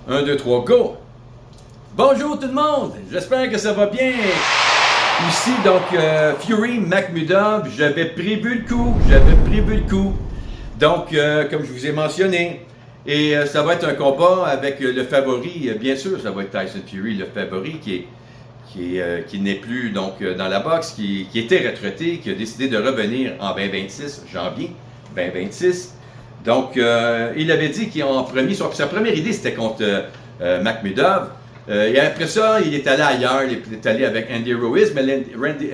1, 2, 3, go! Bonjour tout le monde! J'espère que ça va bien! Ici, donc, Fury McMudov, j'avais prévu le coup. Donc, comme je vous ai mentionné, et ça va être un combat avec le favori, bien sûr, ça va être Tyson Fury, le favori qui n'est plus donc dans la boxe, qui était retraité, qui a décidé de revenir en 2026, janvier 2026. Donc, il avait dit qu'en premier, sa première idée, c'était contre McMudov. Et après ça, il est allé ailleurs, il est allé avec Andy Ruiz, mais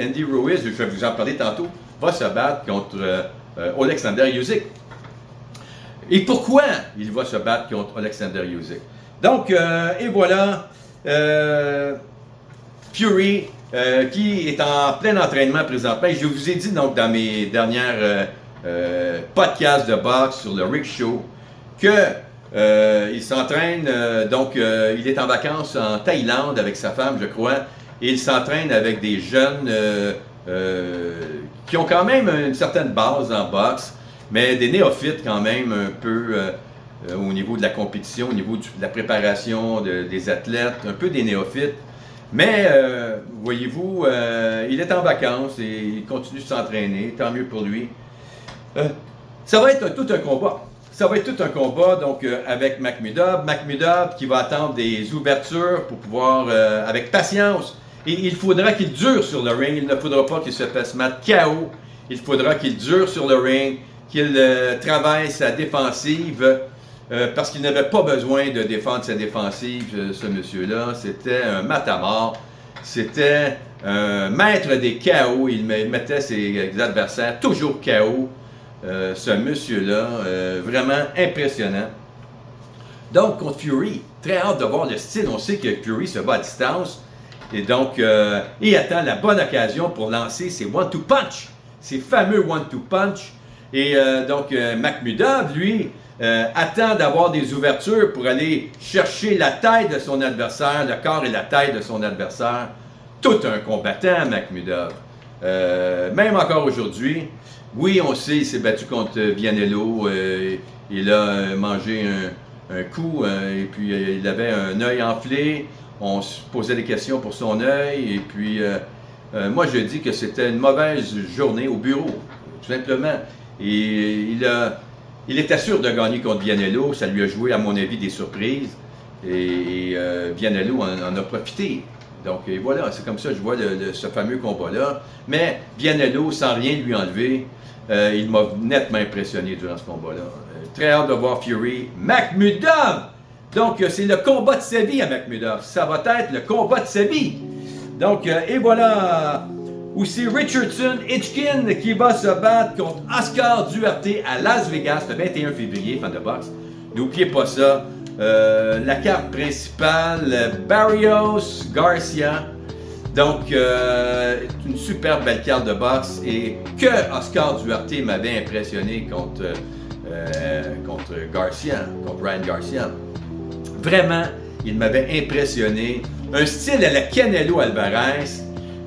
Andy Ruiz, je vais vous en parler tantôt, va se battre contre Alexander Usyk. Et pourquoi il va se battre contre Alexander Usyk? Donc, et voilà, Fury, qui est en plein entraînement présentement. Je vous ai dit donc dans mes dernières podcasts de boxe sur le Rick Show que il s'entraîne, il est en vacances en Thaïlande avec sa femme, je crois, et il s'entraîne avec des jeunes qui ont quand même une certaine base en boxe, mais des néophytes quand même un peu au niveau de la compétition, au niveau de la préparation des athlètes, un peu des néophytes. Mais, voyez-vous, il est en vacances et il continue de s'entraîner, tant mieux pour lui. Ça va être tout un combat. Ça va être tout un combat donc avec McMudov. McMudov qui va attendre des ouvertures pour pouvoir, avec patience, et il faudra qu'il dure sur le ring. Il ne faudra pas qu'il se fasse mettre KO. Il faudra qu'il dure sur le ring, qu'il travaille sa défensive, parce qu'il n'avait pas besoin de défendre sa défensive, ce monsieur-là. C'était un matamor. C'était un maître des KO. Il mettait ses adversaires toujours KO. Ce monsieur-là, vraiment impressionnant. Donc, contre Fury, très hâte de voir le style. On sait que Fury se bat à distance. Et donc, il attend la bonne occasion pour lancer ses one-two punch. Ses fameux one-two punch. Et donc, McMudov, lui, attend d'avoir des ouvertures pour aller chercher la taille de son adversaire, le corps et la taille de son adversaire. Tout un combattant, McMudov. Même encore aujourd'hui. Oui, on sait, il s'est battu contre Vianello, il a mangé un coup, et puis il avait un œil enflé, on se posait des questions pour son œil, et puis moi je dis que c'était une mauvaise journée au bureau, tout simplement. Et il était sûr de gagner contre Vianello, ça lui a joué à mon avis des surprises, et Vianello en a profité. Donc et voilà, c'est comme ça que je vois ce fameux combat-là. Mais Vianello, sans rien lui enlever, il m'a nettement impressionné durant ce combat-là. Très hâte de voir Fury McMudov! Donc c'est le combat de sa vie à McMudov. Ça va être le combat de sa vie. Donc et voilà aussi Richardson Hitchkin qui va se battre contre Oscar Duarte à Las Vegas le 21 février, fan de boxe. N'oubliez pas ça. La carte principale, Barrios Garcia. Donc, une super belle carte de boxe. Et que Oscar Duarte m'avait impressionné contre Garcia, contre Ryan Garcia. Vraiment, il m'avait impressionné. Un style à la Canelo Alvarez.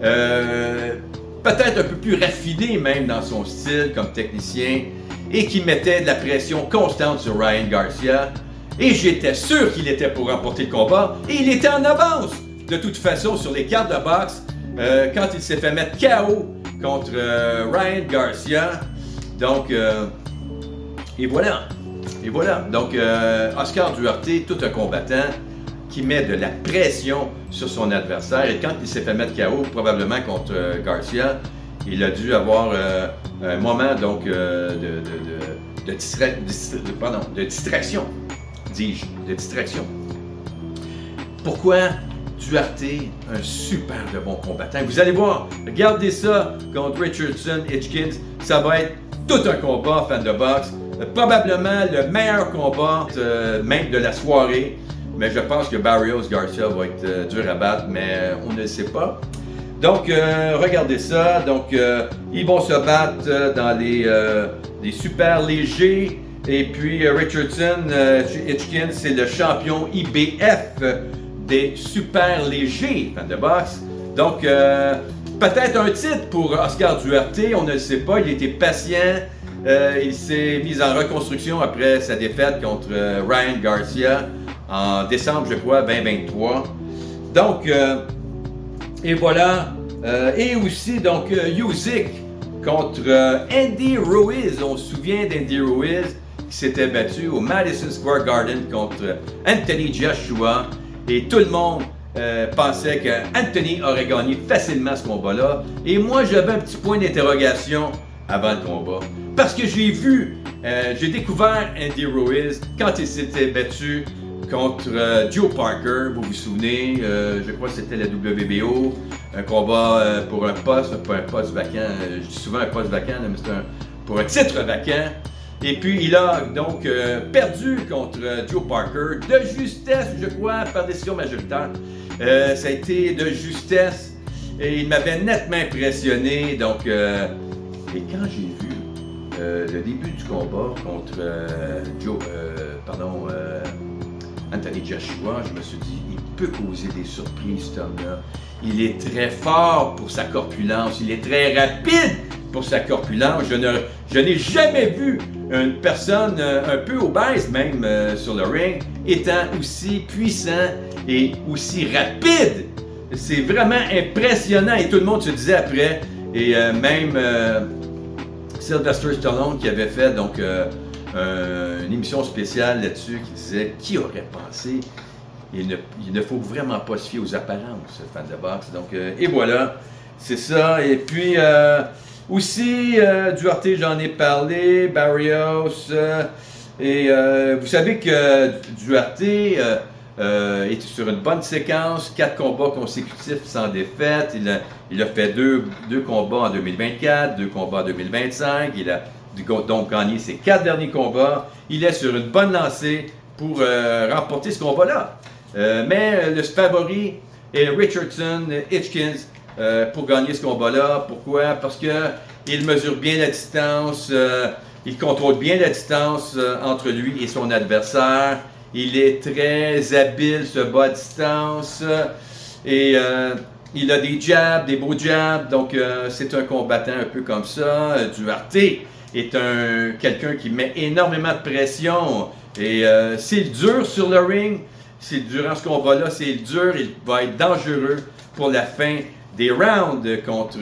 Peut-être un peu plus raffiné même dans son style comme technicien. Et qui mettait de la pression constante sur Ryan Garcia. Et j'étais sûr qu'il était pour remporter le combat. Et il était en avance, de toute façon, sur les cartes de boxe. Quand il s'est fait mettre KO contre Ryan Garcia. Donc, et voilà. Et voilà. Donc, Oscar Duarte, tout un combattant qui met de la pression sur son adversaire. Et quand il s'est fait mettre KO, probablement contre Garcia, il a dû avoir un moment donc, de distraction. Dis-je, de distraction. Pourquoi Duarte, un super de bon combattant? Vous allez voir, regardez ça contre Richardson Hitchkin. Ça va être tout un combat, fan de boxe. Probablement le meilleur combat même de la soirée. Mais je pense que Barrios Garcia va être dur à battre, mais on ne le sait pas. Donc, regardez ça. Donc, ils vont se battre dans les super légers. Et puis Richardson Hitchkin, c'est le champion IBF des super légers, fan de boxe. Donc, peut-être un titre pour Oscar Duarte, on ne le sait pas. Il était patient. Il s'est mis en reconstruction après sa défaite contre Ryan Garcia. en décembre, je crois, 2023. Donc, et voilà. Et aussi, donc, Usyk contre Andy Ruiz. On se souvient d'Andy Ruiz qui s'était battu au Madison Square Garden contre Anthony Joshua. Et tout le monde pensait qu'Anthony aurait gagné facilement ce combat-là. Et moi, j'avais un petit point d'interrogation avant le combat. Parce que j'ai découvert Andy Ruiz quand il s'était battu contre Joe Parker, vous vous souvenez, je crois que c'était la WBO, un combat pour un poste, pas un poste vacant, je dis souvent un poste vacant, mais c'est pour un titre vacant. Et puis il a donc perdu contre Joe Parker de justesse, je crois, par décision majoritaire. Ça a été de justesse et il m'avait nettement impressionné. Donc, et quand j'ai vu le début du combat contre Anthony Joshua, je me suis dit, il peut causer des surprises, cet homme-là. Il est très fort pour sa corpulence, il est très rapide pour sa corpulence. Je n'ai jamais vu une personne un peu obèse, même sur le ring, étant aussi puissant et aussi rapide. C'est vraiment impressionnant et tout le monde se disait après, et même Sylvester Stallone qui avait fait donc une émission spéciale là-dessus qui disait qui aurait pensé. Il ne faut vraiment pas se fier aux apparences, fan de boxe. Donc, et voilà, c'est ça. Et puis, aussi, Duarte, j'en ai parlé, Barrios. Et vous savez que Duarte est sur une bonne séquence, 4 combats consécutifs sans défaite. Il a fait deux combats en 2024, 2 combats en 2025. Il a donc gagné ses 4 derniers combats. Il est sur une bonne lancée pour remporter ce combat-là. Mais le favori est Richardson Hitchins pour gagner ce combat-là. Pourquoi? Parce qu'il mesure bien la distance, il contrôle bien la distance entre lui et son adversaire. Il est très habile, ce bas à distance. Et il a des jabs, des beaux jabs. Donc c'est un combattant un peu comme ça. Duarte est quelqu'un qui met énormément de pression. Et s'il dure sur le ring, si durant ce combat-là, s'il dure, il va être dangereux pour la fin des rounds contre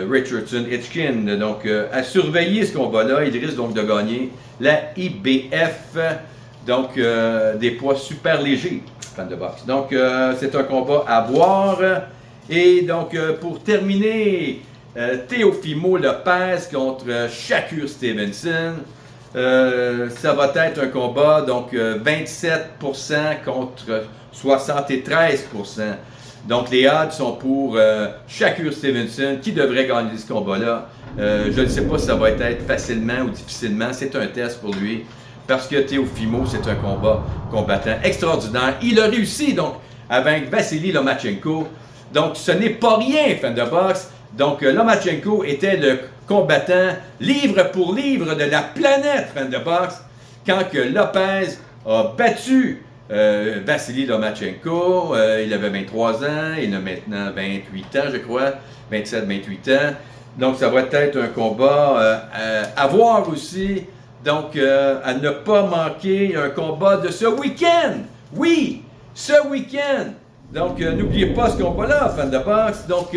Richardson Hitchkin. Donc, à surveiller ce combat-là, il risque donc de gagner la IBF, donc des poids super légers, fan de boxe. Donc, c'est un combat à voir. Et donc, pour terminer, Teofimo Lopez contre Shakur Stevenson. Ça va être un combat, donc 27% contre 73%. Donc les odds sont pour Shakur Stevenson qui devrait gagner ce combat-là. Je ne sais pas si ça va être facilement ou difficilement. C'est un test pour lui parce que Teofimo, c'est un combattant extraordinaire. Il a réussi donc à vaincre Vassili Lomachenko. Donc ce n'est pas rien, fan de boxe. Donc Lomachenko était le combattant livre pour livre de la planète, fan de boxe, quand que Lopez a battu Vassili Lomachenko. Il avait 23 ans, il a maintenant 28 ans, je crois, 27-28 ans. Donc ça va être un combat à voir aussi. Donc à ne pas manquer un combat de ce week-end. Oui, ce week-end. Donc n'oubliez pas ce combat-là, fan de boxe. Donc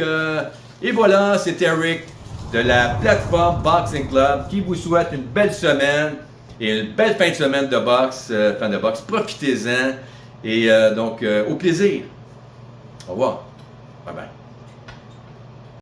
et voilà, c'est Eric de la plateforme Boxing Club qui vous souhaite une belle semaine et une belle fin de semaine de boxe, fan de boxe. Profitez-en et donc au plaisir. Au revoir. Bye bye.